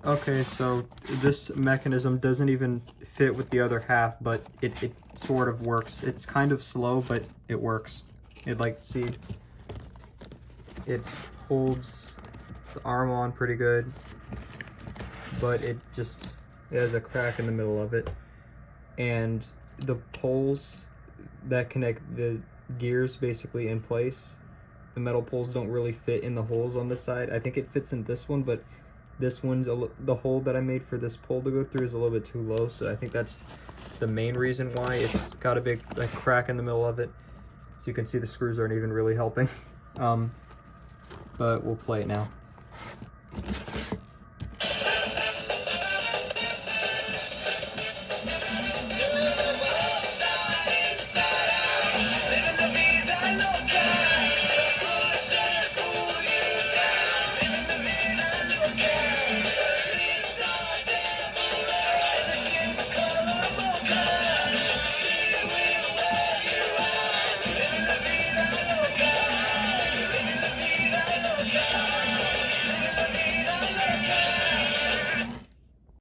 Okay, so this mechanism doesn't even fit with the other half, but it sort of works. It's kind of slow, but it works. See, it holds the arm on pretty good, but it has a crack in the middle of it. And the poles that connect the gears basically in place, the metal poles don't really fit in the holes on this side. I think it fits in this one, but this one's the hole that I made for this pole to go through is a little bit too low, so I think that's the main reason why it's got a big crack in the middle of it. So you can see the screws aren't even really helping. But we'll play it now.